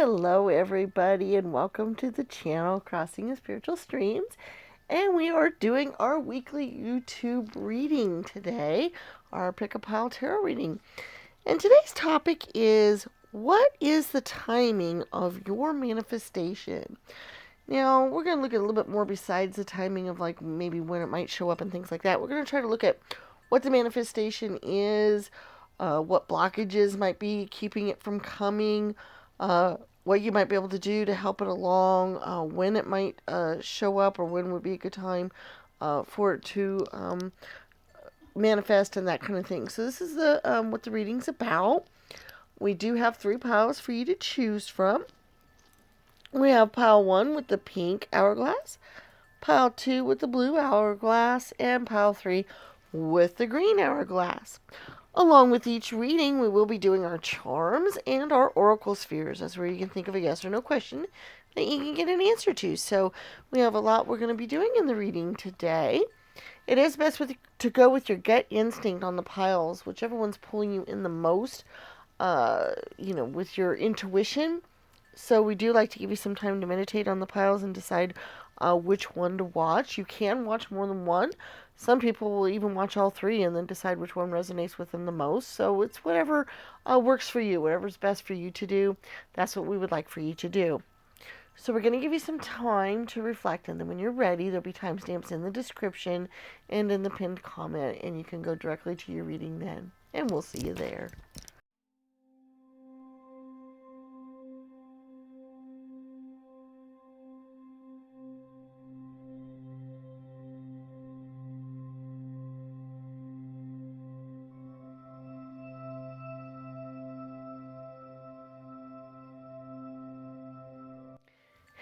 Hello everybody and welcome to the channel Crossing the Spiritual Streams, and we are doing our weekly YouTube reading today, our Pick a Pile Tarot reading. And today's topic is, what is the timing of your manifestation? Now, we're going to look at a little bit more besides the timing of like maybe when it might show up and things like that. We're going to try to look at what the manifestation is, what blockages might be keeping it from coming, what you might be able to do to help it along, when it might show up, or when would be a good time for it to manifest and that kind of thing. So this is what the reading's about. We do have 3 piles for you to choose from. We have pile 1 with the pink hourglass, pile 2 with the blue hourglass, and pile 3 with the green hourglass. Along with each reading, we will be doing our charms and our oracle spheres. That's where you can think of a yes or no question that you can get an answer to. So we have a lot we're going to be doing in the reading today. It is best to go with your gut instinct on the piles, whichever one's pulling you in the most, with your intuition. So we do like to give you some time to meditate on the piles and decide which one to watch. You can watch more than one. Some people will even watch all 3 and then decide which one resonates with them the most. So it's whatever works for you, whatever's best for you to do. That's what we would like for you to do. So we're going to give you some time to reflect, and then when you're ready, there'll be timestamps in the description and in the pinned comment, and you can go directly to your reading then. And we'll see you there.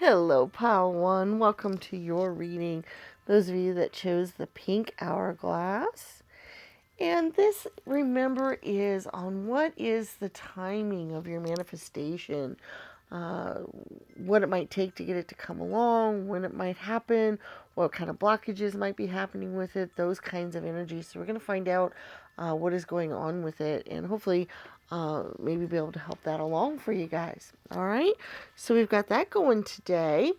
Hello, Pile 1. Welcome to your reading. Those of you that chose the pink hourglass. And this, remember, is on what is the timing of your manifestation. What it might take to get it to come along, when it might happen, what kind of blockages might be happening with it, those kinds of energies. So we're going to find out what is going on with it, and hopefully maybe be able to help that along for you guys. All right, so we've got that going today.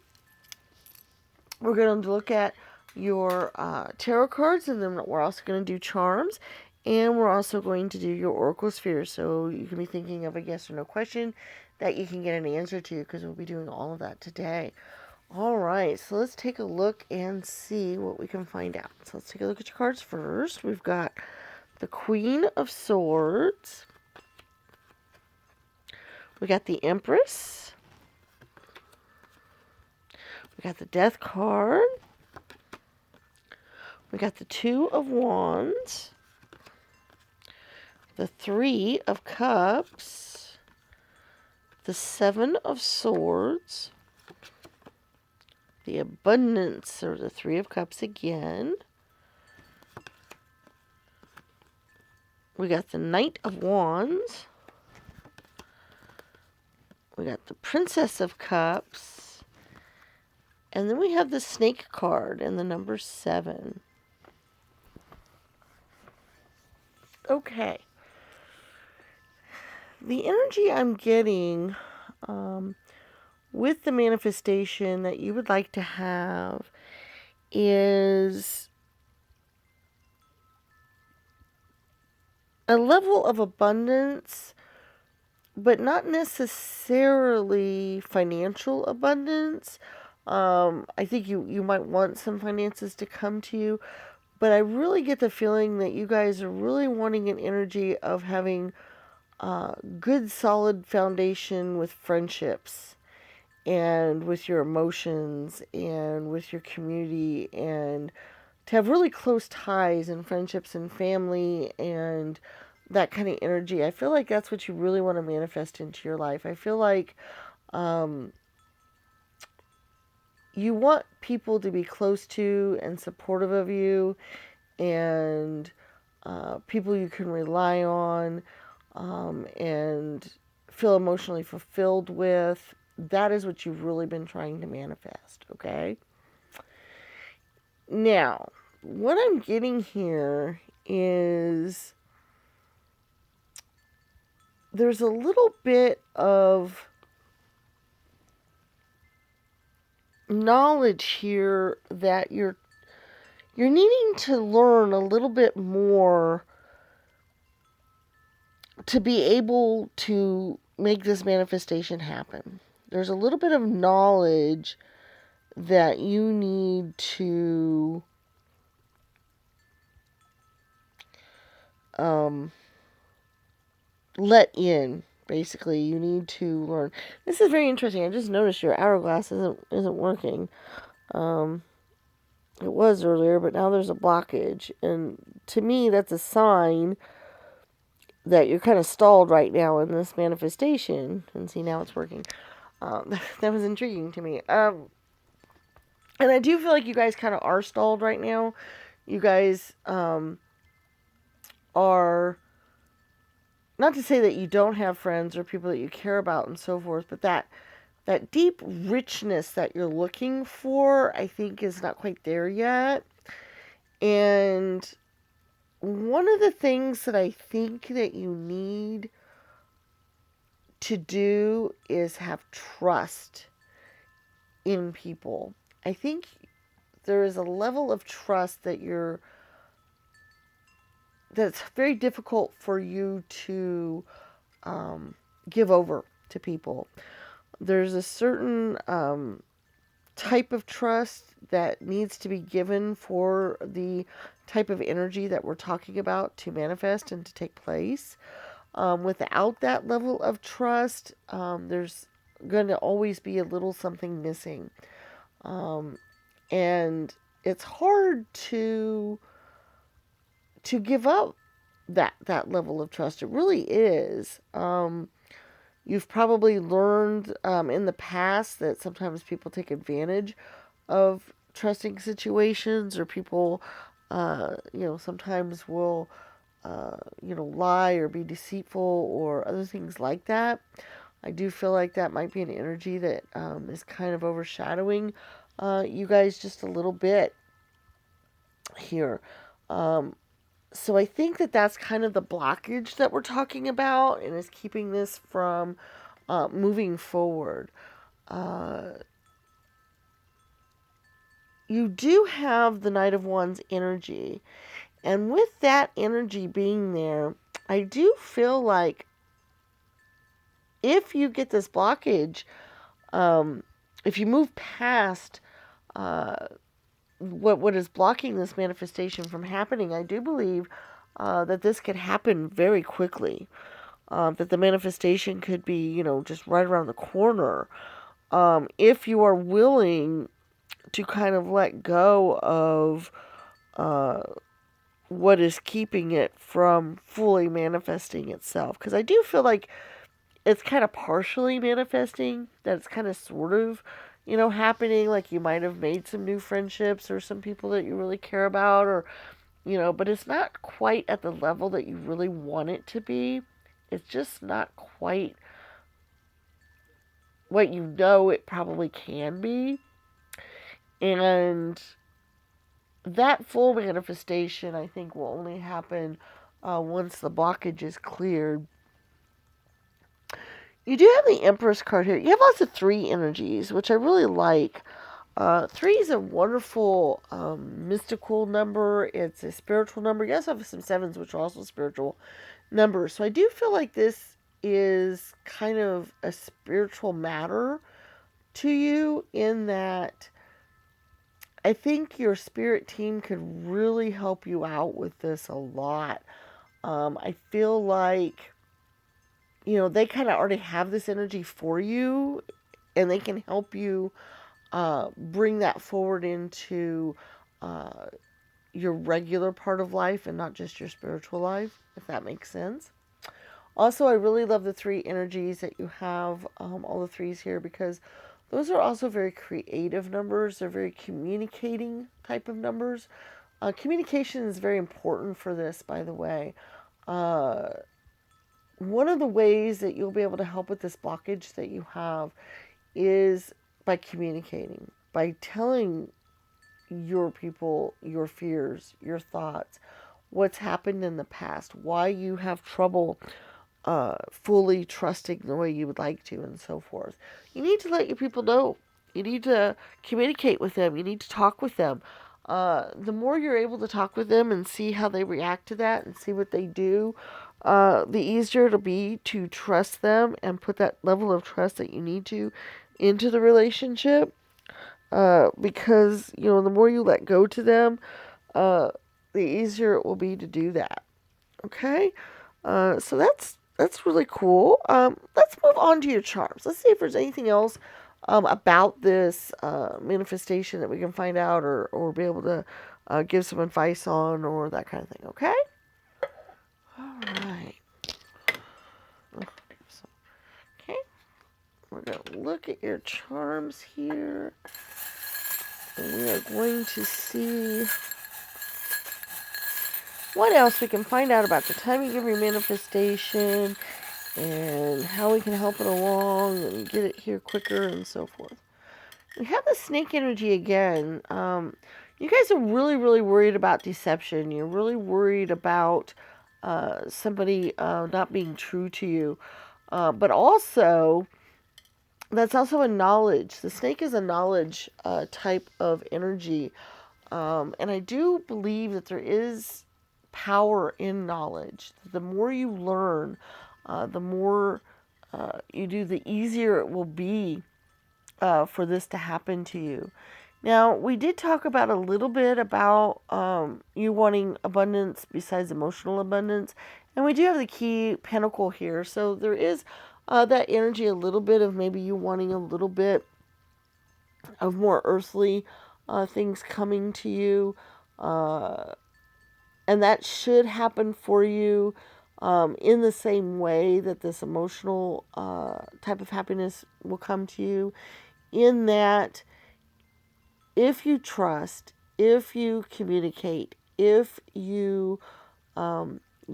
We're going to look at your tarot cards, and then we're also going to do charms, and we're also going to do your oracle spheres. So you can be thinking of a yes or no question that you can get an answer to, because we'll be doing all of that today. All right, so let's take a look and see what we can find out. So let's take a look at your cards first. We've got the Queen of Swords. We got the Empress. We got the Death card. We got the 2 of Wands. The 3 of Cups. The 7 of Swords. The Abundance, or the 3 of Cups again. We got the Knight of Wands. We got the Princess of Cups. And then we have the Snake card and the number 7. Okay. The energy I'm getting with the manifestation that you would like to have is a level of abundance, but not necessarily financial abundance. I think you might want some finances to come to you, but I really get the feeling that you guys are really wanting an energy of having good solid foundation with friendships and with your emotions and with your community, and to have really close ties and friendships and family and that kind of energy. I feel like that's what you really want to manifest into your life. I feel like you want people to be close to and supportive of you, and people you can rely on, and feel emotionally fulfilled with. That is what you've really been trying to manifest, okay? Now, what I'm getting here is there's a little bit of knowledge here that you're needing to learn a little bit more to be able to make this manifestation happen. There's a little bit of knowledge that you need to let in. Basically, you need to learn. This is very interesting. I just noticed your hourglass isn't working. It was earlier, but now there's a blockage, and to me, that's a sign that you're kind of stalled right now in this manifestation. And see, now it's working. That was intriguing to me. And I do feel like you guys kind of are stalled right now. You guys are, not to say that you don't have friends or people that you care about and so forth, but that deep richness that you're looking for, I think, is not quite there yet. And one of the things that I think that you need to do is have trust in people. I think there is a level of trust that's very difficult for you to give over to people. There's a certain type of trust that needs to be given for the type of energy that we're talking about to manifest and to take place. Without that level of trust, there's going to always be a little something missing. And it's hard to give up that level of trust. It really is. You've probably learned in the past that sometimes people take advantage of trusting situations, or people, sometimes will, lie or be deceitful or other things like that. I do feel like that might be an energy that is kind of overshadowing you guys just a little bit here. So I think that that's kind of the blockage that we're talking about, and is keeping this from moving forward. You do have the Knight of Wands energy, and with that energy being there, I do feel like if you get this blockage, if you move past what is blocking this manifestation from happening, I do believe that this could happen very quickly. That the manifestation could be, just right around the corner. If you are willing to kind of let go of what is keeping it from fully manifesting itself. Because I do feel like it's kind of partially manifesting, that it's kind of sort of, happening. Like you might have made some new friendships or some people that you really care about, or, but it's not quite at the level that you really want it to be. It's just not quite what it probably can be. And that full manifestation, I think, will only happen once the blockage is cleared. You do have the Empress card here. You have lots of 3 energies, which I really like. 3 is a wonderful mystical number. It's a spiritual number. You also have some 7s, which are also spiritual numbers. So I do feel like this is kind of a spiritual matter to you, in that I think your spirit team could really help you out with this a lot. I feel like, they kind of already have this energy for you, and they can help you bring that forward into your regular part of life and not just your spiritual life, if that makes sense. Also, I really love the 3 energies that you have, all the 3s here, because those are also very creative numbers. They're very communicating type of numbers. Communication is very important for this, by the way. One of the ways that you'll be able to help with this blockage that you have is by communicating, by telling your people your fears, your thoughts, what's happened in the past, why you have trouble fully trusting the way you would like to, and so forth. You need to let your people know You need to communicate with them. You need to talk with them. The more you're able to talk with them and see how they react to that and see what they do, the easier it'll be to trust them and put that level of trust that you need to into the relationship. Because, the more you let go to them, uh, the easier it will be to do that. Okay? So that's really cool. Let's move on to your charms. Let's see if there's anything else about this manifestation that we can find out or be able to give some advice on or that kind of thing. Okay? All right. Okay. We're going to look at your charms here. And we are going to see what else we can find out about the timing of your manifestation and how we can help it along and get it here quicker and so forth. We have the snake energy again. You guys are really, really worried about deception. You're really worried about somebody not being true to you. But also, that's also a knowledge. The snake is a knowledge type of energy. And I do believe that there is power in knowledge. The more you learn, the more you do, the easier it will be for this to happen to you. Now, we did talk about a little bit about you wanting abundance besides emotional abundance. And we do have the key pentacle here. So there is that energy, a little bit of maybe you wanting a little bit of more earthly things coming to you. And that should happen for you in the same way that this emotional type of happiness will come to you. In that, if you trust, if you communicate, if you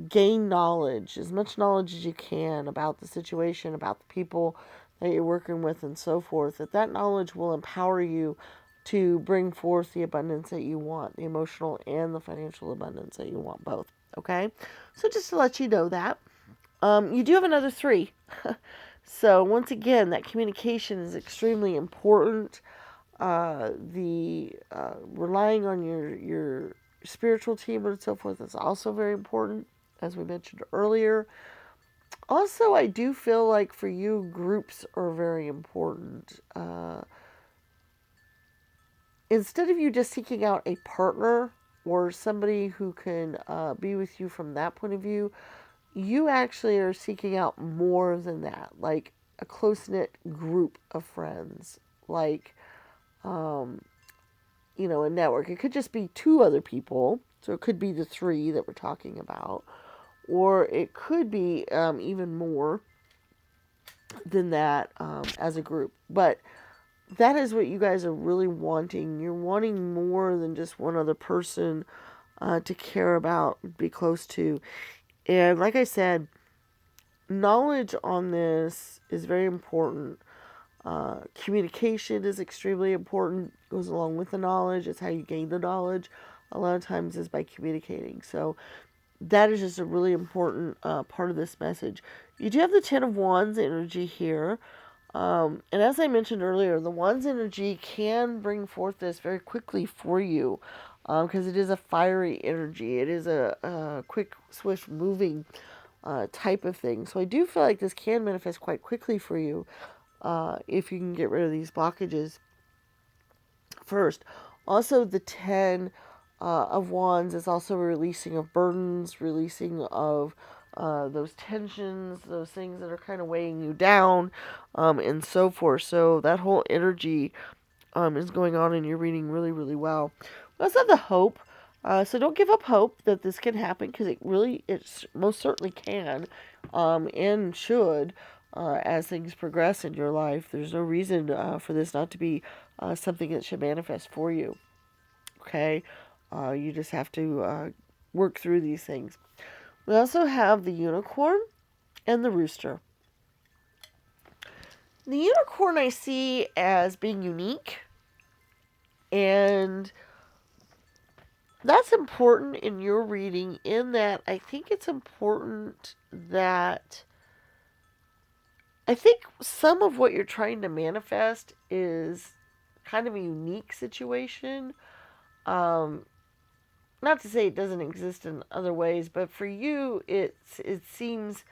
gain knowledge, as much knowledge as you can about the situation, about the people that you're working with, and so forth, that knowledge will empower you to bring forth the abundance that you want, the emotional and the financial abundance that you want, both. Okay? So just to let you know that. You do have another 3. So once again, that communication is extremely important. The relying on your spiritual team and so forth is also very important, as we mentioned earlier. Also, I do feel like for you, groups are very important. Instead of you just seeking out a partner or somebody who can be with you from that point of view, you actually are seeking out more than that, like a close-knit group of friends, like, a network. It could just be 2 other people, so it could be the 3 that we're talking about, or it could be even more than that as a group. But that is what you guys are really wanting. You're wanting more than just one other person to care about, be close to. And like I said, knowledge on this is very important. Communication is extremely important. Goes along with the knowledge. It's how you gain the knowledge. A lot of times is by communicating. So that is just a really important part of this message. You do have the 10 of Wands energy here. And as I mentioned earlier, the Wands energy can bring forth this very quickly for you because it is a fiery energy. It is a quick, swift moving type of thing. So I do feel like this can manifest quite quickly for you if you can get rid of these blockages first. Also, the 10 of Wands is also a releasing of burdens, releasing of those tensions, those things that are kind of weighing you down, and so forth. So that whole energy is going on in your reading really, really well. We also have the hope. So don't give up hope that this can happen, because it most certainly can and should as things progress in your life. There's no reason for this not to be something that should manifest for you. Okay? You just have to work through these things. We also have the unicorn and the rooster. The unicorn I see as being unique, and that's important in your reading, in that I think it's important that I think some of what you're trying to manifest is kind of a unique situation. Not to say it doesn't exist in other ways, but for you, it seems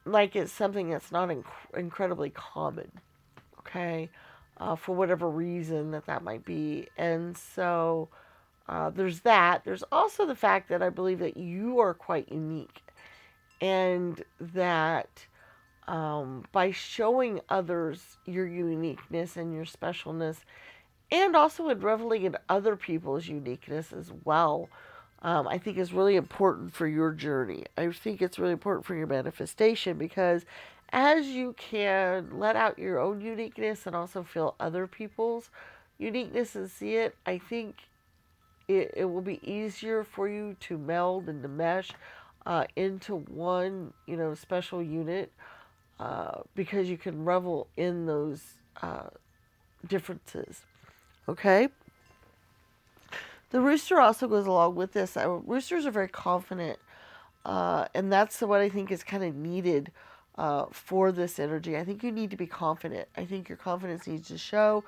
like it's something that's not incredibly common. Okay, for whatever reason that might be, and so there's that. There's also the fact that I believe that you are quite unique, and that by showing others your uniqueness and your specialness, and also in reveling in other people's uniqueness as well, I think is really important for your journey. I think it's really important for your manifestation, because as you can let out your own uniqueness and also feel other people's uniqueness and see it, I think it will be easier for you to meld and to mesh into one, special unit, because you can revel in those differences. Okay? The rooster also goes along with this. Roosters are very confident, and that's what I think is kind of needed for this energy. I think you need to be confident. I think your confidence needs to show.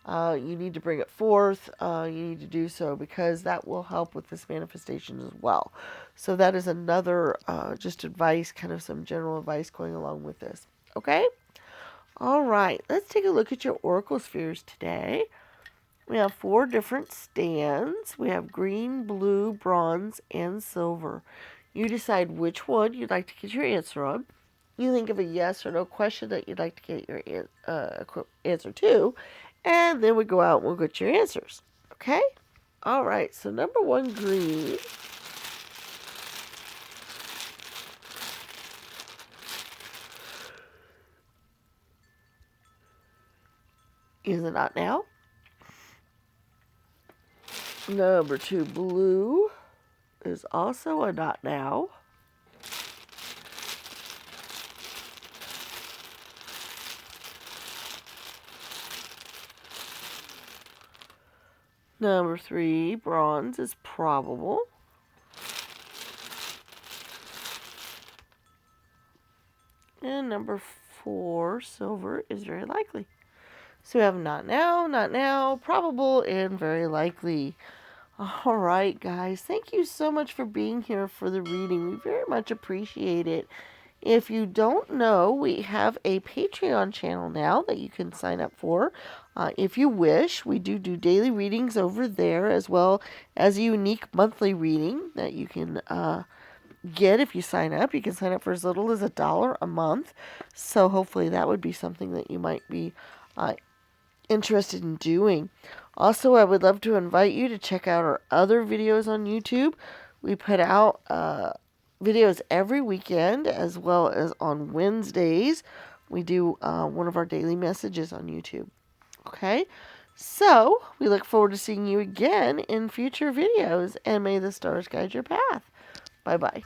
You need to bring it forth. You need to do so, because that will help with this manifestation as well. So that is another just advice, kind of some general advice going along with this. Okay? All right. Let's take a look at your oracle spheres today. We have 4 different stands. We have green, blue, bronze, and silver. You decide which one you'd like to get your answer on. You think of a yes or no question that you'd like to get your answer to, and then we go out and we'll get your answers. Okay? All right, so number 1, green. Is it not now? Number 2, blue, is also a not now. Number 3, bronze, is probable. And number 4, silver, is very likely. So we have not now, probable, and very likely. All right, guys. Thank you so much for being here for the reading. We very much appreciate it. If you don't know, we have a Patreon channel now that you can sign up for. If you wish, we do daily readings over there, as well as a unique monthly reading that you can get if you sign up. You can sign up for as little as $1 a month. So hopefully that would be something that you might be interested in doing. Also, I would love to invite you to check out our other videos on YouTube. We put out videos every weekend, as well as on Wednesdays. We do one of our daily messages on YouTube. Okay? So, we look forward to seeing you again in future videos, and may the stars guide your path. Bye-bye.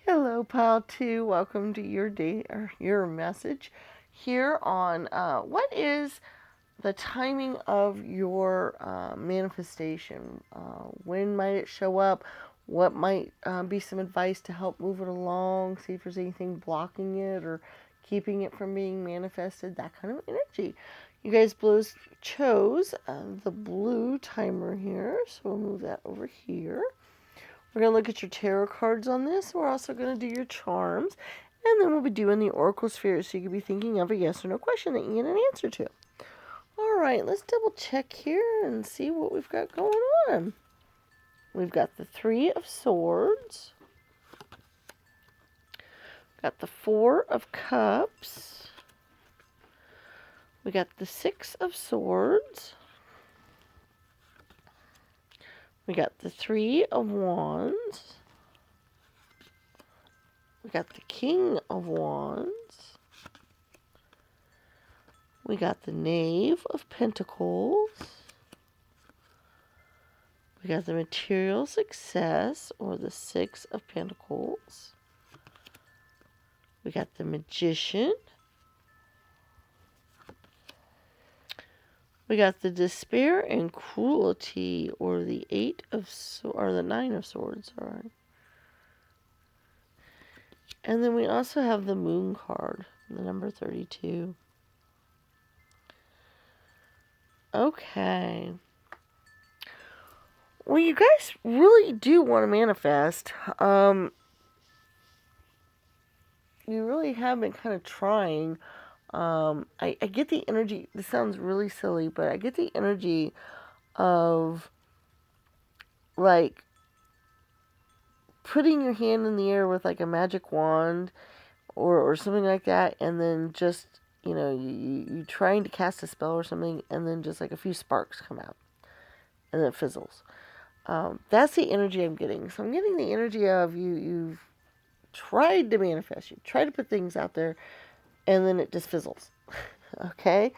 Hello, Pile 2. Welcome to your day, or your message here on what is the timing of your manifestation. When might it show up? What might be some advice to help move it along? See if there's anything blocking it or keeping it from being manifested. That kind of energy. You guys chose the blue timer here, so we'll move that over here. We're going to look at your tarot cards on this. We're also going to do your charms. And then we'll be doing the oracle spheres, so you could be thinking of a yes or no question that you get an answer to. All right, let's double check here and see what we've got going on. We've got the 3 of Swords. Got the 4 of Cups. We got the 6 of Swords. We got the 3 of Wands. We got the King of Wands. We got the Knave of Pentacles. We got the Material Success, or the 6 of Pentacles. We got the Magician. We got the Despair and Cruelty, or the 8 of or the 9 of Swords, sorry. And then we also have the Moon card, the number 32. Okay. Well, you guys really do want to manifest. You really have been kind of trying. I get the energy. This sounds really silly, but I get the energy of like putting your hand in the air with like a magic wand or something like that, and then just, you know, you trying to cast a spell or something, and then just like a few sparks come out, and then it fizzles. That's the energy I'm getting. So I'm getting the energy of you've tried to manifest, you tried to put things out there, and then it just fizzles. Okay?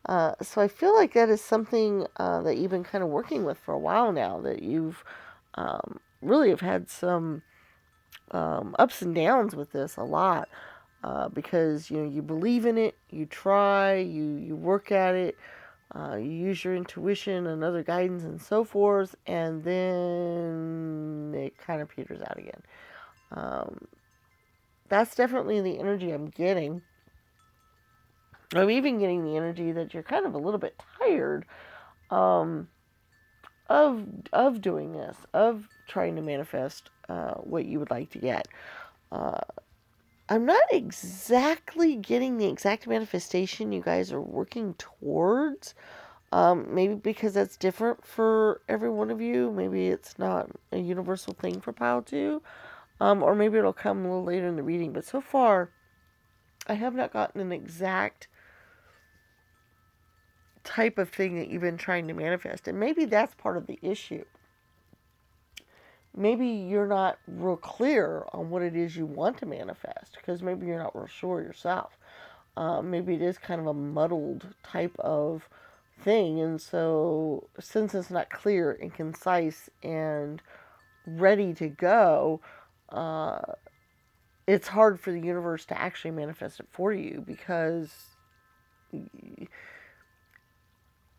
So I feel like that is something that you've been kind of working with for a while now, that you've really have had some ups and downs with this a lot. Because you know you believe in it, you try, you work at it, you use your intuition and other guidance and so forth, and then it kind of peters out again. That's definitely the energy I'm getting. I'm even getting the energy that you're kind of a little bit tired um, of doing this, of trying to manifest what you would like to get. Uh, I'm not exactly getting the exact manifestation you guys are working towards. Maybe because that's different for every one of you. Maybe it's not a universal thing for Pile 2. Or maybe it'll come a little later in the reading. But so far, I have not gotten an exact type of thing that you've been trying to manifest. And maybe that's part of the issue. Maybe you're not real clear on what it is you want to manifest, because maybe you're not real sure yourself. Maybe it is kind of a muddled type of thing, and so since it's not clear and concise and ready to go, uh, it's hard for the universe to actually manifest it for you, because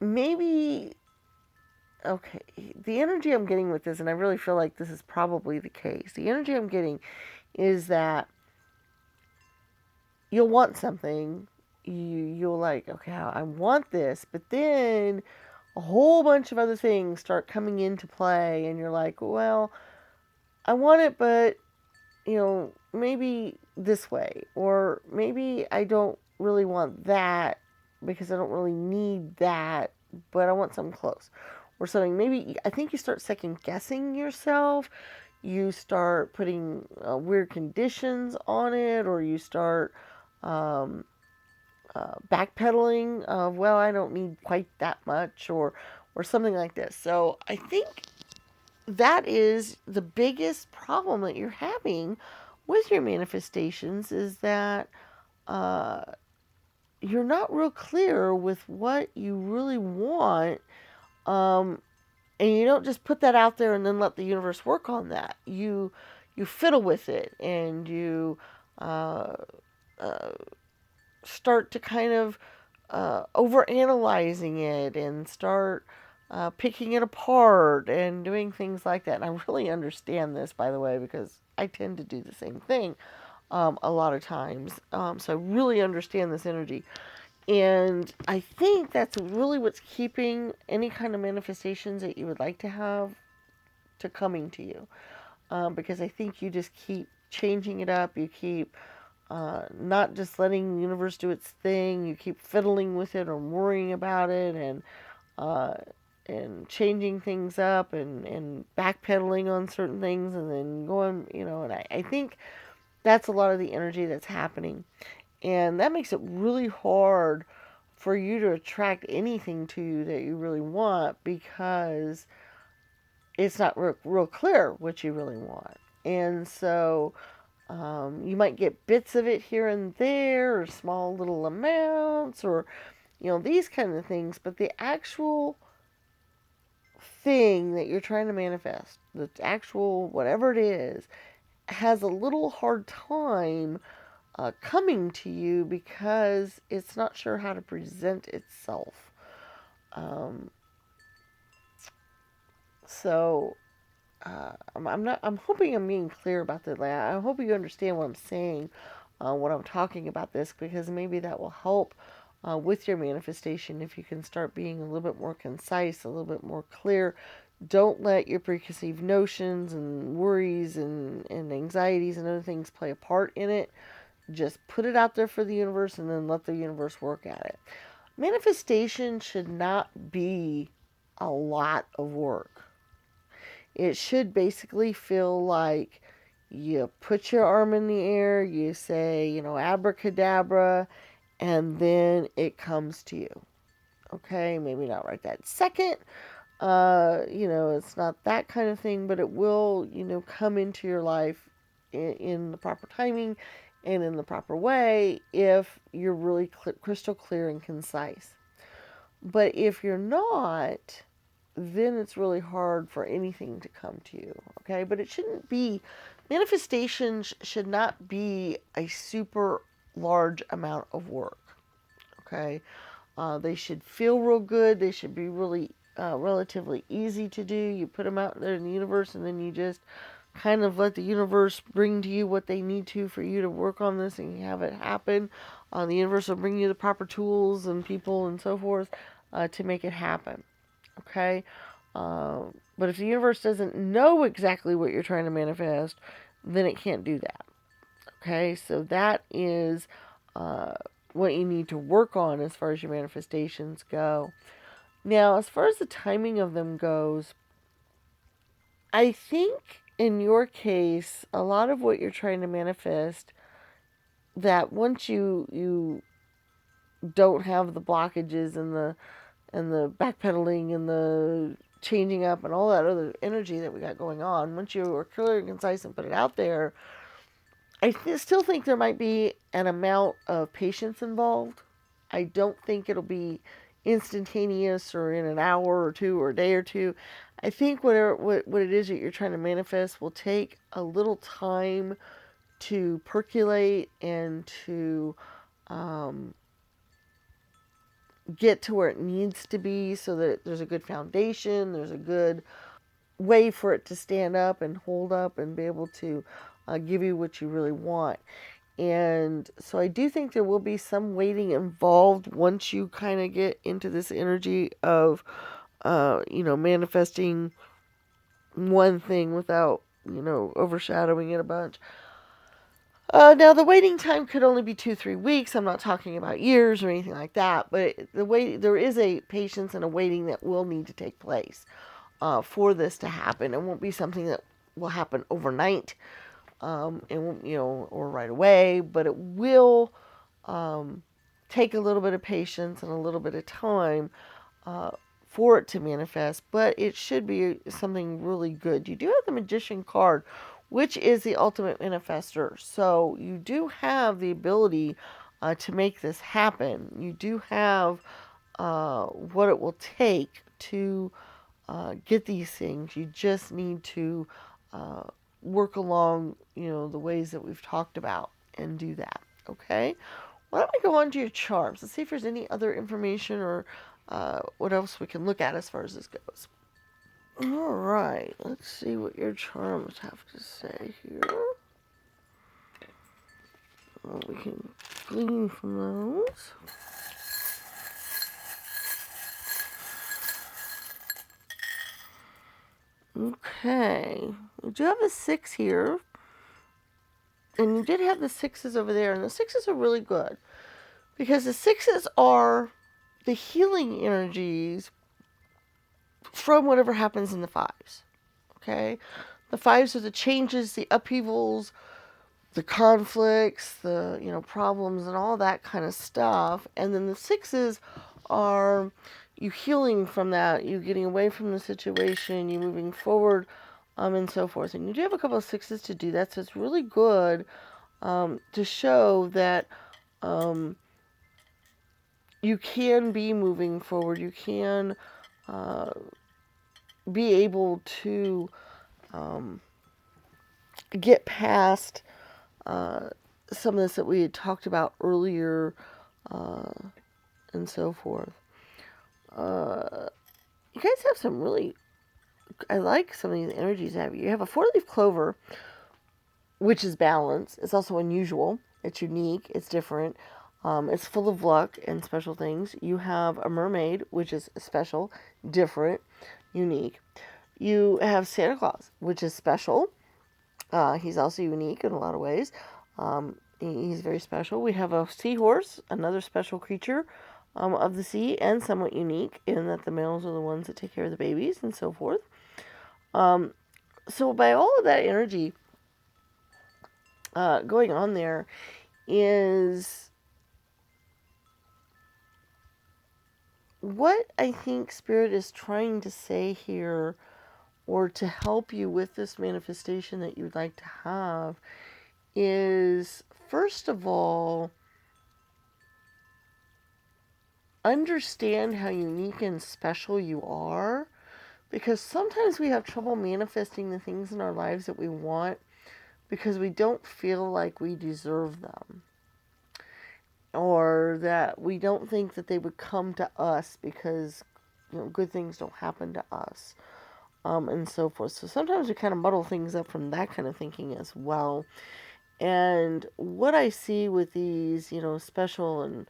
maybe, okay, the energy I'm getting with this, and I really feel like this is probably the case, the energy I'm getting is that you'll want something, you'll like, okay, I want this, but then a whole bunch of other things start coming into play, and you're like, well, I want it, but you know, maybe this way, or maybe I don't really want that because I don't really need that, but I want something close or something. Maybe I think you start second guessing yourself. You start putting weird conditions on it, or you start um, backpedaling of, well, I don't need quite that much, or something like this. So I think that is the biggest problem that you're having with your manifestations, is that uh, you're not real clear with what you really want, um, and you don't just put that out there and then let the universe work on that. You fiddle with it, and you uh, uh, start to kind of over analyzing it, and start picking it apart and doing things like that. And I really understand this, by the way, because I tend to do the same thing a lot of times. So I really understand this energy. And I think that's really what's keeping any kind of manifestations that you would like to have to coming to you. Because I think you just keep changing it up. You keep not just letting the universe do its thing. You keep fiddling with it or worrying about it, uh, and changing things up, and backpedaling on certain things, and then going, you know, and I think that's a lot of the energy that's happening. And that makes it really hard for you to attract anything to you that you really want, because it's not real clear what you really want. And so you might get bits of it here and there, or small little amounts, or, you know, these kind of things. But the actual thing that you're trying to manifest, the actual whatever it is, has a little hard time coming to you, because it's not sure how to present itself. Um, so I'm hoping I'm being clear about that. Like, I hope you understand what I'm saying, when I'm talking about this, because maybe that will help with your manifestation if you can start being a little bit more concise, a little bit more clear. Don't let your preconceived notions and worries and anxieties and other things play a part in it. Just put it out there for the universe and then let the universe work at it. Manifestation should not be a lot of work. It should basically feel like you put your arm in the air, you say, abracadabra, and then it comes to you. Okay, maybe not right that second. It's not that kind of thing, but it will, come into your life in the proper timing and in the proper way if you're really crystal clear and concise. But if you're not, then it's really hard for anything to come to you. Okay, but it shouldn't be, manifestations should not be a super large amount of work. Okay, they should feel real good. They should be really relatively easy to do. You put them out there in the universe, and then you just kind of let the universe bring to you what they need to for you to work on this and have it happen. The universe will bring you the proper tools and people and so forth to make it happen. Okay? But if the universe doesn't know exactly what you're trying to manifest, then it can't do that. Okay? So that is what you need to work on as far as your manifestations go. Now, as far as the timing of them goes, I think in your case, a lot of what you're trying to manifest, that once you don't have the blockages and the backpedaling and the changing up and all that other energy that we got going on, once you are clear and concise and put it out there, I still think there might be an amount of patience involved. I don't think it'll be instantaneous or in an hour or two or a day or two. I think what it is that you're trying to manifest will take a little time to percolate and to get to where it needs to be, so that there's a good foundation, there's a good way for it to stand up and hold up and be able to give you what you really want. And so I do think there will be some waiting involved once you kind of get into this energy of, manifesting one thing without, overshadowing it a bunch. Now, the waiting time could only be 2-3 weeks. I'm not talking about years or anything like that, but there is a patience and a waiting that will need to take place for this to happen. It won't be something that will happen overnight. It won't, or right away, but it will take a little bit of patience and a little bit of time for it to manifest, but it should be something really good. You do have the Magician card, which is the ultimate manifester, so you do have the ability to make this happen. You do have what it will take to get these things. You just need to work along, the ways that we've talked about and do that. Okay? Why don't we go on to your charms? Let's see if there's any other information or what else we can look at as far as this goes. All right. Let's see what your charms have to say here. We can glean from those. Okay. We do have a 6 here. And you did have the 6s over there. And the 6s are really good, because the 6s are the healing energies from whatever happens in the 5s. Okay? The 5s are the changes, the upheavals, the conflicts, the problems and all that kind of stuff. And then the 6s are you healing from that, you getting away from the situation, you moving forward, and so forth. And you do have a couple of 6s to do that, so it's really good to show that you can be moving forward. You can be able to get past some of this that we had talked about earlier and so forth. You guys have some really I like some of these energies have. You have a 4-leaf clover, which is balance. It's also unusual. It's unique. It's different. It's full of luck and special things. You have a mermaid, which is special, different, unique. You have Santa Claus, which is special. He's also unique in a lot of ways. He's very special. We have a seahorse, another special creature of the sea, and somewhat unique in that the males are the ones that take care of the babies and so forth. So by all of that energy going on there is what I think Spirit is trying to say here, or to help you with this manifestation that you'd like to have, is first of all, understand how unique and special you are, because sometimes we have trouble manifesting the things in our lives that we want because we don't feel like we deserve them, or that we don't think that they would come to us because, you know, good things don't happen to us, and so forth. So sometimes we kind of muddle things up from that kind of thinking as well. And what I see with these, you know, special and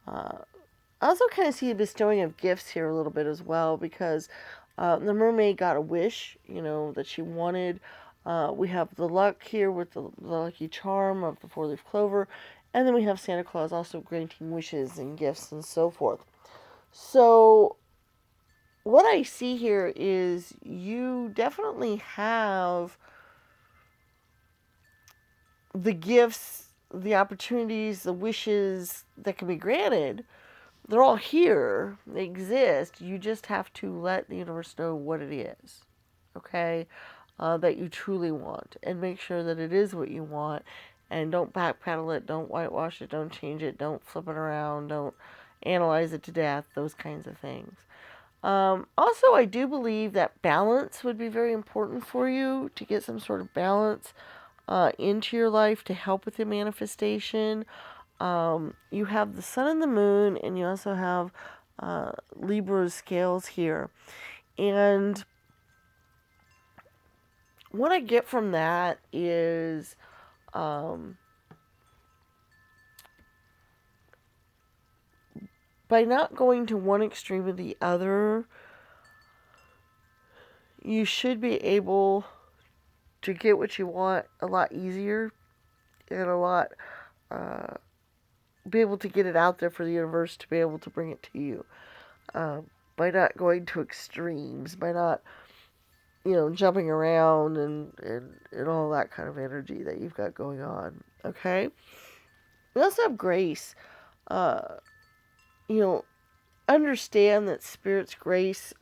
I also kind of see a bestowing of gifts here a little bit as well, because the mermaid got a wish, you know, that she wanted. We have the luck here with the lucky charm of the 4-leaf clover, and then we have Santa Claus also granting wishes and gifts and so forth. So what I see here is you definitely have the gifts, the opportunities, the wishes that can be granted. They're all here. They exist. You just have to let the universe know what it is, okay? That you truly want, and make sure that it is what you want, and don't backpedal it, don't whitewash it, don't change it, don't flip it around, don't analyze it to death, those kinds of things. Also, I do believe that balance would be very important for you, to get some sort of balance into your life to help with your manifestation. You have the sun and the moon, and you also have Libra's scales here. And what I get from that is by not going to one extreme or the other, you should be able to get what you want a lot easier, and a lot be able to get it out there for the universe to be able to bring it to you, by not going to extremes, by not, you know, jumping around and all that kind of energy that you've got going on. Okay? We also have grace. You know, understand that Spirit's grace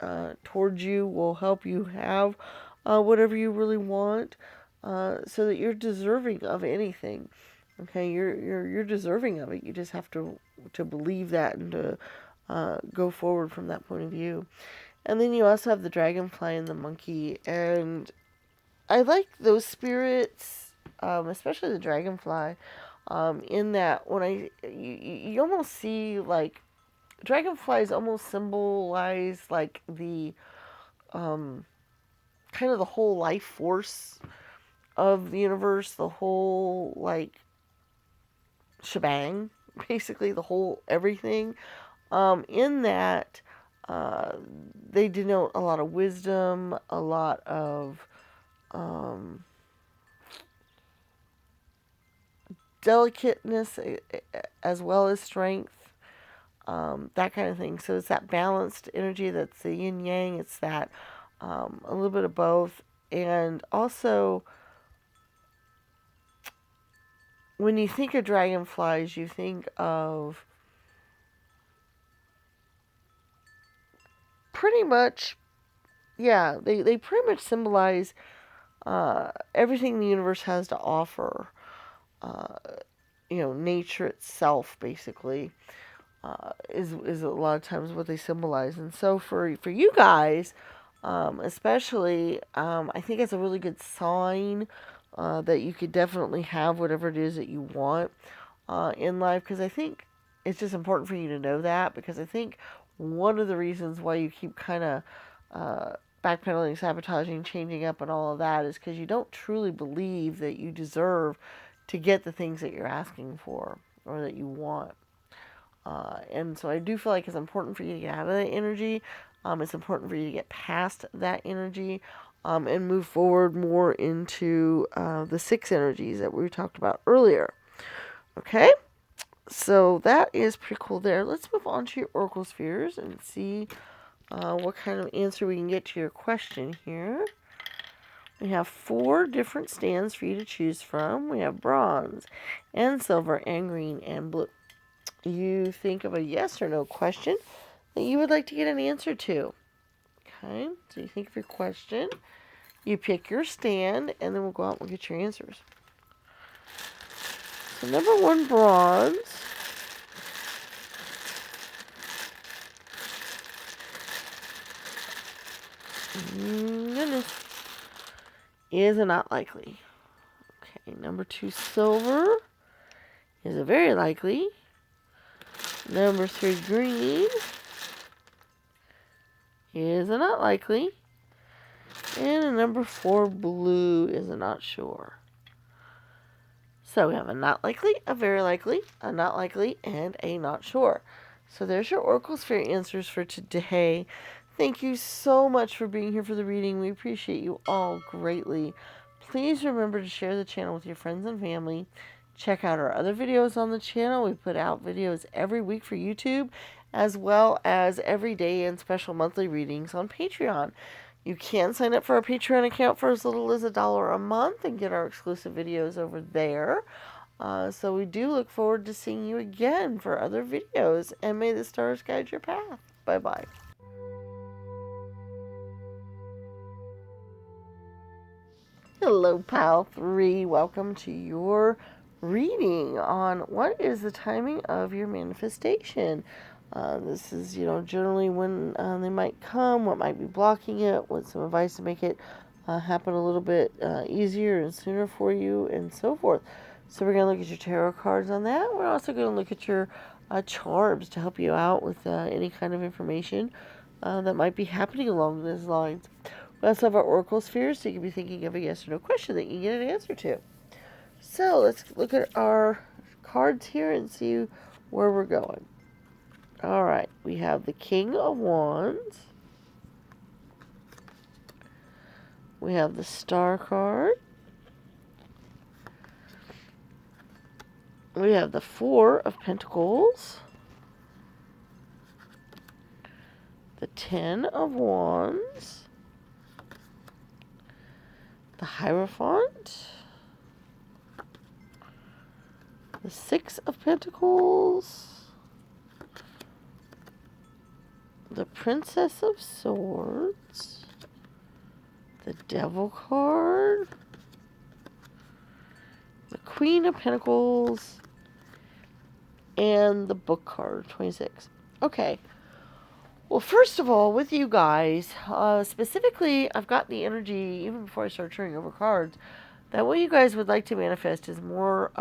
towards you will help you have whatever you really want, so that you're deserving of anything. Okay, you're deserving of it. You just have to believe that, and to go forward from that point of view. And then you also have the dragonfly and the monkey, and I like those spirits, especially the dragonfly, in that when you almost see, like, dragonflies almost symbolize like the kind of the whole life force of the universe, the whole, like, shebang, basically the whole everything. In that they denote a lot of wisdom, a lot of delicateness, as well as strength, that kind of thing. So it's that balanced energy, that's the yin yang, it's that a little bit of both. And also, when you think of dragonflies, you think of pretty much, yeah, they pretty much symbolize everything the universe has to offer. You know, nature itself, basically, is a lot of times what they symbolize. And so for you guys, especially, I think it's a really good sign that you could definitely have whatever it is that you want in life, because I think it's just important for you to know that, because I think one of the reasons why you keep kind of backpedaling, sabotaging, changing up, and all of that is because you don't truly believe that you deserve to get the things that you're asking for or that you want. And so I do feel like it's important for you to get out of that energy. It's important for you to get past that energy and move forward more into the 6 energies that we talked about earlier. Okay? So that is pretty cool there. Let's move on to your Oracle Spheres and see what kind of answer we can get to your question here. We have 4 different stands for you to choose from. We have bronze and silver and green and blue. You think of a yes or no question that you would like to get an answer to. Okay, so you think of your question, you pick your stand, and then we'll go out and get your answers. So number 1, bronze. Goodness. Is a not likely. Okay, number 2, silver. Is a very likely. Number 3, green. Is a not likely. And a number 4, blue is a not sure. So we have a not likely, a very likely, a not likely, and a not sure. So there's your Oracle Sphere answers for today. Thank you so much for being here for the reading. We appreciate you all greatly. Please remember to share the channel with your friends and family. Check out our other videos on the channel. We put out videos every week for YouTube, as well as every day and special monthly readings on Patreon. You can sign up for our Patreon account for as little as $1 a month and get our exclusive videos over there. So we do look forward to seeing you again for other videos. And may the stars guide your path. Bye-bye. Hello, Pal 3. Welcome to your reading on what is the timing of your manifestation. This is, generally when they might come, what might be blocking it, what's some advice to make it happen a little bit easier and sooner for you, and so forth. So we're going to look at your tarot cards on that. We're also going to look at your charms to help you out with any kind of information that might be happening along those lines. We also have our Oracle Spheres, so you can be thinking of a yes or no question that you can get an answer to. So let's look at our cards here and see where we're going. Alright, we have the King of Wands. We have the Star card. We have the 4 of Pentacles. The 10 of Wands. The Hierophant. The 6 of Pentacles. The Princess of Swords. The Devil card. The Queen of Pentacles. And the Book card, 26. Okay. Well, first of all, with you guys, specifically, I've got the energy, even before I start turning over cards, that what you guys would like to manifest is more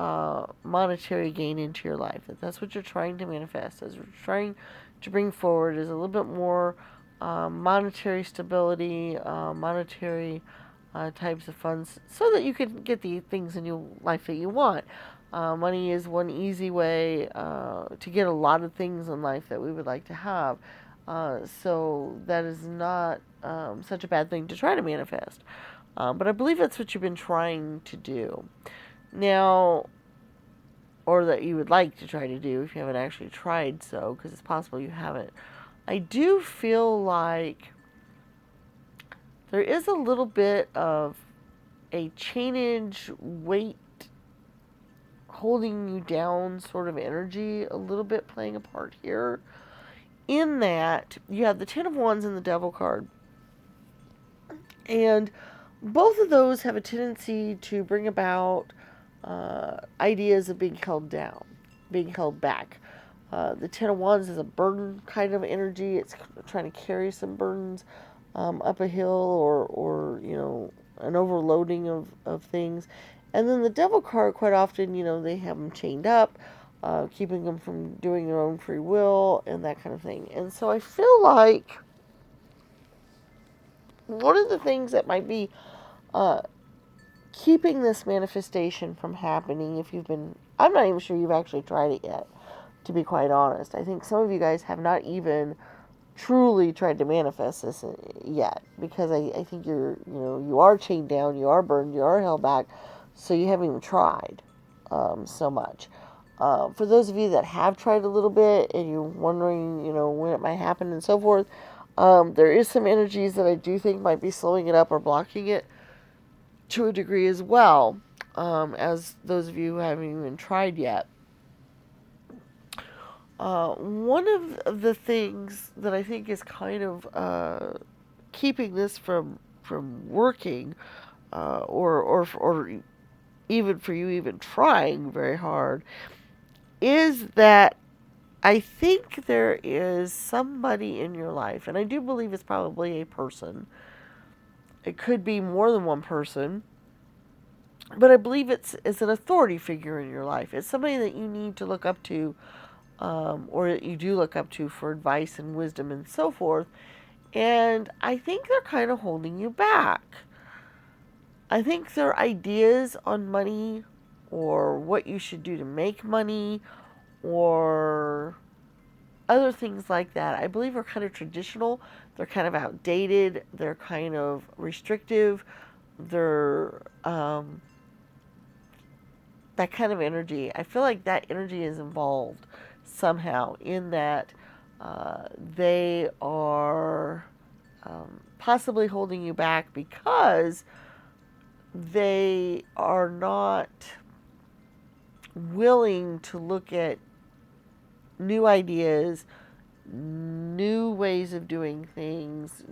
monetary gain into your life. That's what you're trying to manifest, as we're trying to bring forward is a little bit more monetary stability, monetary types of funds, so that you can get the things in your life that you want. Money is one easy way to get a lot of things in life that we would like to have. So that is not such a bad thing to try to manifest. But I believe that's what you've been trying to do. Now, or that you would like to try to do if you haven't actually tried so, because it's possible you haven't. I do feel like there is a little bit of a chainage, weight, holding you down sort of energy, a little bit playing a part here. In that, you have the 10 of Wands and the Devil card. And both of those have a tendency to bring about ideas of being held down, being held back. The 10 of Wands is a burden kind of energy. It's trying to carry some burdens up a hill or an overloading of things. And then the Devil card, quite often, they have them chained up, keeping them from doing their own free will and that kind of thing. And so I feel like one of the things that might be keeping this manifestation from happening, if you've been, I'm not even sure you've actually tried it yet, to be quite honest. I think some of you guys have not even truly tried to manifest this yet, because I think you are chained down, you are burned, you are held back, so you haven't even tried so much. For those of you that have tried a little bit and you're wondering, when it might happen and so forth, there is some energies that I do think might be slowing it up or blocking it to a degree as well, as those of you who haven't even tried yet. One of the things that I think is kind of keeping this from working, or even for you even trying very hard, is that I think there is somebody in your life, and I do believe it's probably a person. It could be more than one person, but I believe it's an authority figure in your life. It's somebody that you need to look up to, or that you do look up to for advice and wisdom and so forth. And I think they're kind of holding you back. I think their ideas on money, or what you should do to make money, or other things like that, I believe are kind of traditional. They're kind of outdated. They're kind of restrictive. They're that kind of energy. I feel like that energy is involved somehow in that they are possibly holding you back because they are not willing to look at new ideas, new ways of doing things,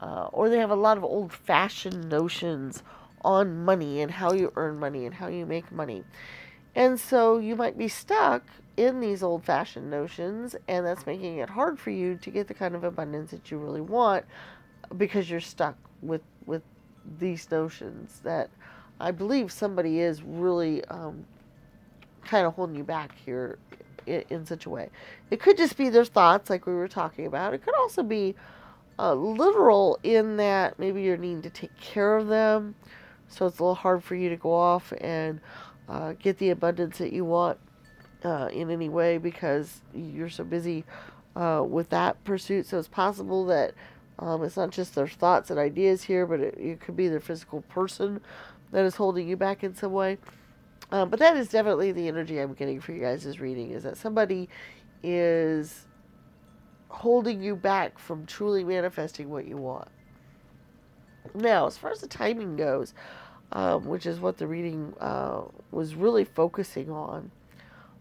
or they have a lot of old-fashioned notions on money and how you earn money and how you make money. And so you might be stuck in these old-fashioned notions, and that's making it hard for you to get the kind of abundance that you really want, because you're stuck with these notions that I believe somebody is really kind of holding you back here in such a way. It could just be their thoughts, like we were talking about. It could also be literal, in that maybe you're needing to take care of them, so it's a little hard for you to go off and get the abundance that you want in any way, because you're so busy with that pursuit. So it's possible that it's not just their thoughts and ideas here, but it could be their physical person that is holding you back in some way. But that is definitely the energy I'm getting for you guys' reading, is that somebody is holding you back from truly manifesting what you want. Now, as far as the timing goes, which is what the reading was really focusing on,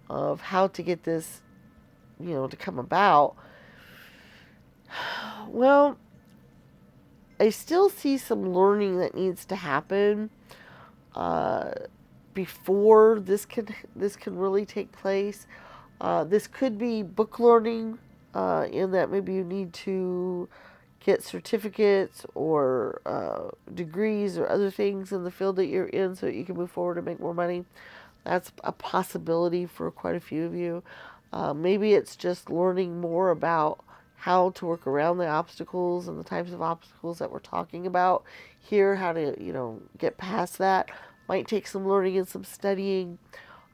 of how to get this, to come about. Well, I still see some learning that needs to happen before this can really take place. This could be book learning, in that maybe you need to get certificates or degrees or other things in the field that you're in so that you can move forward and make more money. That's a possibility for quite a few of you. Maybe it's just learning more about how to work around the obstacles and the types of obstacles that we're talking about here, how to, get past that. Might take some learning and some studying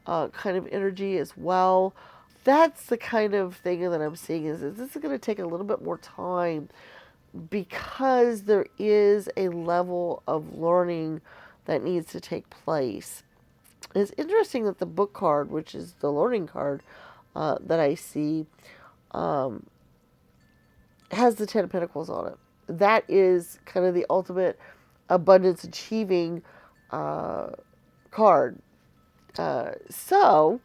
kind of energy as well. That's the kind of thing that I'm seeing, is this is going to take a little bit more time, because there is a level of learning that needs to take place. It's interesting that the book card, which is the learning card that I see, has the Ten of Pentacles on it. That is kind of the ultimate abundance achieving card. So,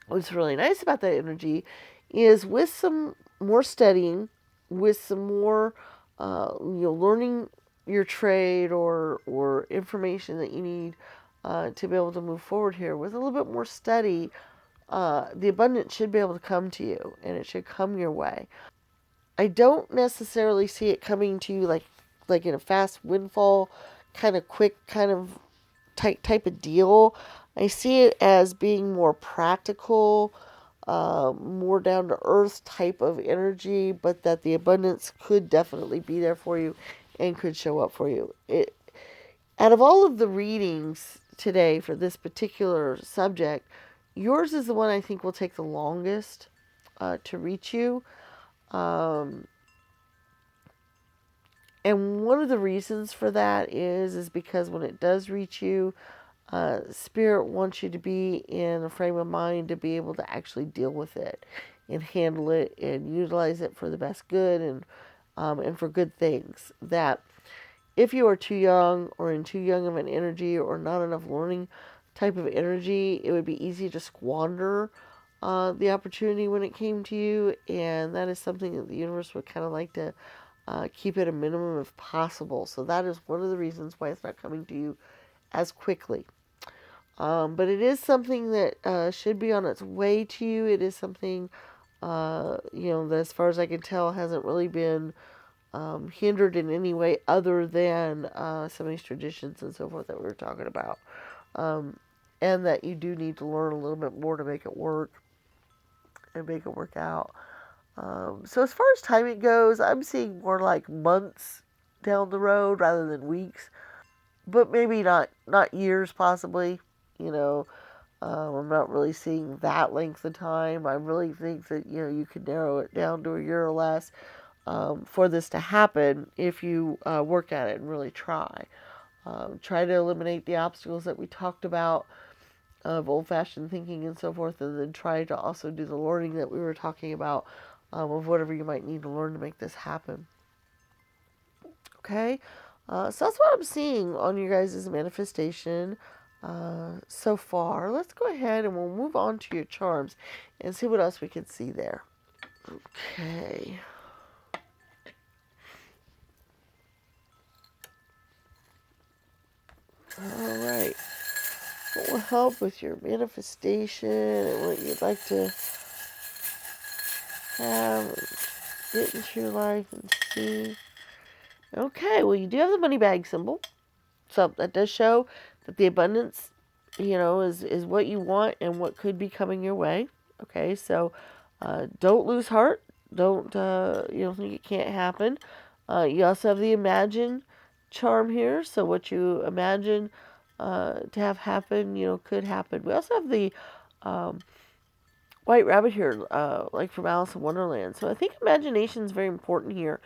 what's really nice about that energy is, with some more studying, with some more, learning your trade, or information that you need to be able to move forward here, with a little bit more study, the abundance should be able to come to you, and it should come your way. I don't necessarily see it coming to you like in a fast windfall, kind of quick, kind of type of deal. I see it as being more practical, more down to earth type of energy, but that the abundance could definitely be there for you and could show up for you. Out of all of the readings today for this particular subject, yours is the one I think will take the longest to reach you. Um, and one of the reasons for that is because when it does reach you, Spirit wants you to be in a frame of mind to be able to actually deal with it and handle it and utilize it for the best good and for good things. That if you are too young or in too young of an energy or not enough learning type of energy, it would be easy to squander the opportunity when it came to you, and that is something that the universe would kind of like to keep at a minimum if possible. So that is one of the reasons why it's not coming to you as quickly. But it is something that should be on its way to you. It is something, that as far as I can tell, hasn't really been hindered in any way other than some of these traditions and so forth that we were talking about. And that you do need to learn a little bit more to make it work and make it work out. So as far as timing goes, I'm seeing more like months down the road rather than weeks, but maybe not years, possibly. You know, I'm not really seeing that length of time. I really think that you could narrow it down to a year or less for this to happen if you work at it and really try. Try to eliminate the obstacles that we talked about of old-fashioned thinking and so forth, and then try to also do the learning that we were talking about of whatever you might need to learn to make this happen. Okay? So that's what I'm seeing on your guys' manifestation so far. Let's go ahead and we'll move on to your charms and see what else we can see there. Okay. All right. What will help with your manifestation and what you'd like to have and get into your life and see? Okay, well, you do have the money bag symbol. So that does show that the abundance, is what you want and what could be coming your way. Okay, so don't lose heart. Don't, think it can't happen. You also have the imagine charm here. So what you imagine to have happen, could happen. We also have the white rabbit here, like from Alice in Wonderland. So I think imagination is very important here.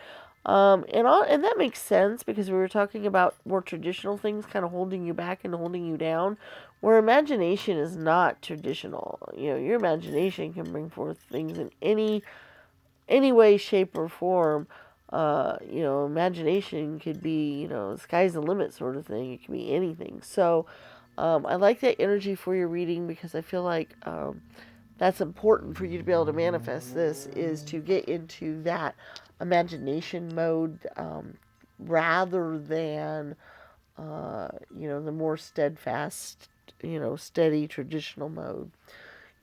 And that makes sense because we were talking about more traditional things kind of holding you back and holding you down, where imagination is not traditional. Your imagination can bring forth things in any way, shape, or form. Imagination could be, sky's the limit sort of thing. It can be anything. So, I like that energy for your reading because I feel like that's important for you to be able to manifest this, is to get into that imagination mode rather than the more steadfast, steady traditional mode.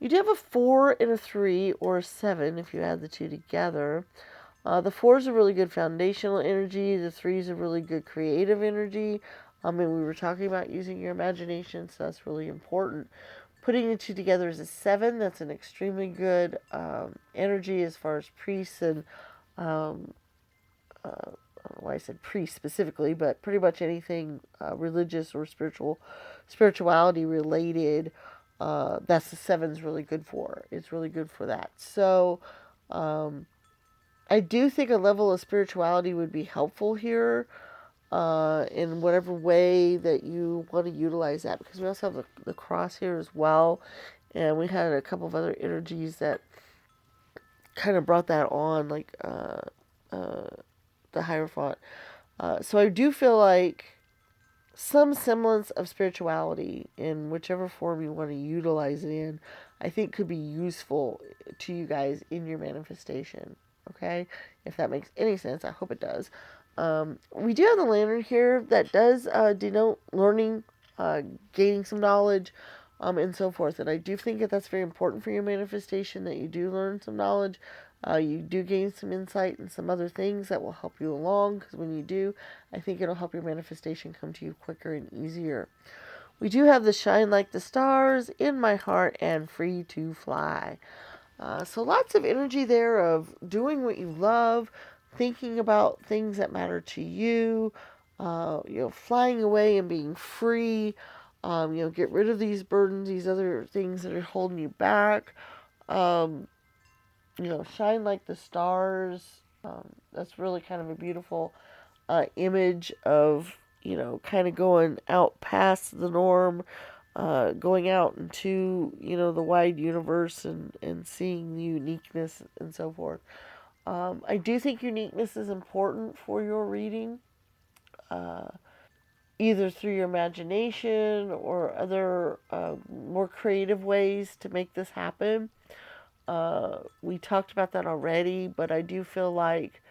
You do have a 4 and a 3 or a 7 if you add the two together. The 4 is a really good foundational energy. The 3 is a really good creative energy. And we were talking about using your imagination, so that's really important. Putting the two together is a 7. That's an extremely good energy as far as priests and I don't know why I said priest specifically, but pretty much anything religious or spirituality related. That's the 7's really good for. It's really good for that. So I do think a level of spirituality would be helpful here. In whatever way that you want to utilize that, because we also have the cross here as well, and we had a couple of other energies that kind of brought that on, like the Hierophant. So I do feel like some semblance of spirituality in whichever form you want to utilize it in, I think could be useful to you guys in your manifestation. Okay, if that makes any sense, I hope it does. We do have the lantern here that does denote learning, gaining some knowledge, and so forth. And I do think that that's very important for your manifestation, that you do learn some knowledge. You do gain some insight and some other things that will help you along, because when you do, I think it'll help your manifestation come to you quicker and easier. We do have the shine like the stars in my heart and free to fly. So lots of energy there of doing what you love, thinking about things that matter to you, flying away and being free. Get rid of these burdens, these other things that are holding you back. Um, shine like the stars. That's really kind of a beautiful image of, kind of going out past the norm, going out into, the wide universe and seeing the uniqueness and so forth. I do think uniqueness is important for your reading, either through your imagination or other more creative ways to make this happen. We talked about that already, but I do feel like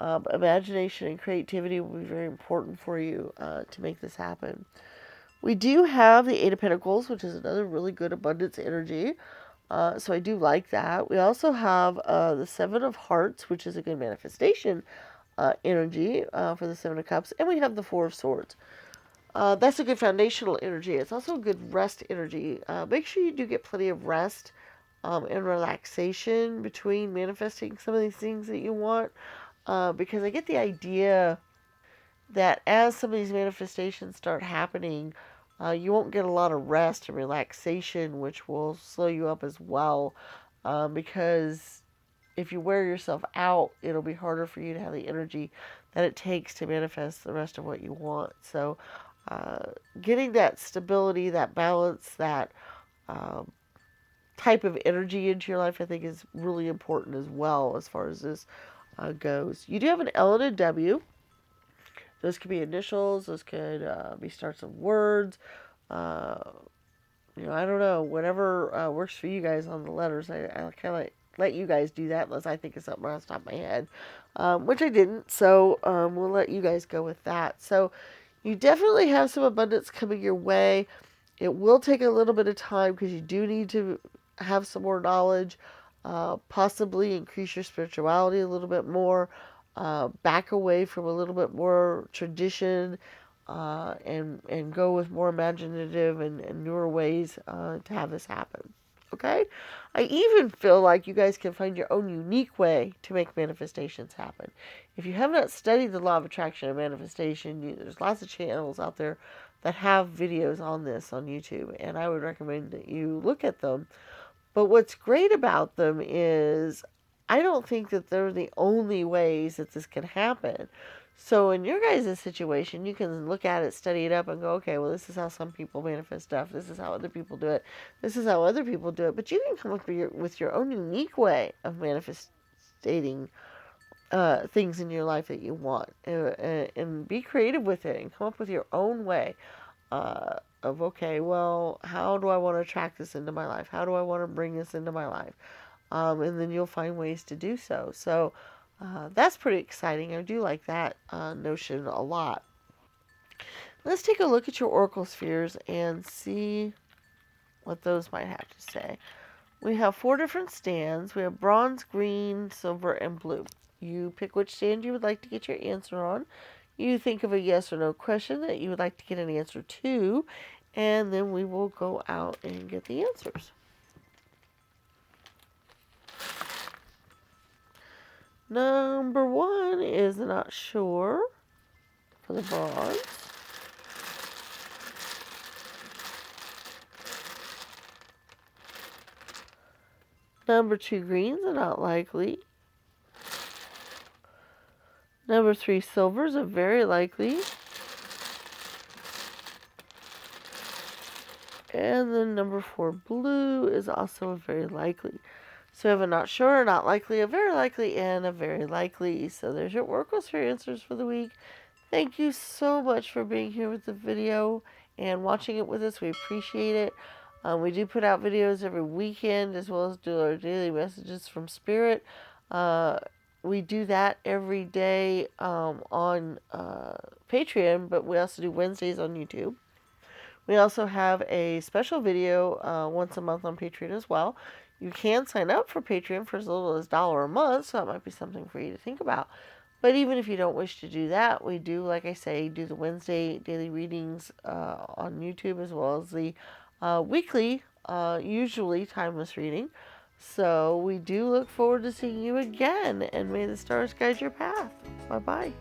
imagination and creativity will be very important for you to make this happen. We do have the Eight of Pentacles, which is another really good abundance energy. So I do like that. We also have the Seven of Hearts, which is a good manifestation energy for the Seven of Cups. And we have the Four of Swords. That's a good foundational energy. It's also a good rest energy. Make sure you do get plenty of rest and relaxation between manifesting some of these things that you want. Because I get the idea that as some of these manifestations start happening, you won't get a lot of rest and relaxation, which will slow you up as well. Because if you wear yourself out, it'll be harder for you to have the energy that it takes to manifest the rest of what you want. So, getting that stability, that balance, that um, type of energy into your life, I think is really important as well as far as this goes. You do have an L and a W. Those could be initials. Those could be starts of words. Uh, I don't know. Whatever works for you guys on the letters. I kind of let you guys do that unless I think of something off the top of my head, which I didn't. So we'll let you guys go with that. So you definitely have some abundance coming your way. It will take a little bit of time because you do need to have some more knowledge, possibly increase your spirituality a little bit more, back away from a little bit more tradition, and go with more imaginative and newer ways to have this happen. Okay? I even feel like you guys can find your own unique way to make manifestations happen. If you have not studied the law of attraction and manifestation, there's lots of channels out there that have videos on this on YouTube, and I would recommend that you look at them. But what's great about them is I don't think that they're the only ways that this can happen. So in your guys' situation, you can look at it, study it up, and go, okay, well, this is how some people manifest stuff. This is how other people do it. This is how other people do it. But you can come up with your own unique way of manifesting things in your life that you want, and be creative with it and come up with your own way of, okay, well, how do I want to attract this into my life? How do I want to bring this into my life? And then you'll find ways to do so. So that's pretty exciting. I do like that notion a lot. Let's take a look at your oracle spheres and see what those might have to say. We have 4 different stands. We have bronze, green, silver, and blue. You pick which stand you would like to get your answer on. You think of a yes or no question that you would like to get an answer to, and then we will go out and get the answers. Number 1 is not sure for the bronze. Number 2, greens are not likely. Number 3, silvers are very likely. And then number 4, blue is also very likely. So we have a not sure, not likely, a very likely, and a very likely. So there's your oracle sphere answers for the week. Thank you so much for being here with the video and watching it with us. We appreciate it. We do put out videos every weekend as well as do our daily messages from Spirit. We do that every day on Patreon, but we also do Wednesdays on YouTube. We also have a special video once a month on Patreon as well. You can sign up for Patreon for as little as $1 a month, so that might be something for you to think about. But even if you don't wish to do that, we do, like I say, do the Wednesday daily readings on YouTube as well as the weekly, usually timeless reading. So we do look forward to seeing you again, and may the stars guide your path. Bye-bye.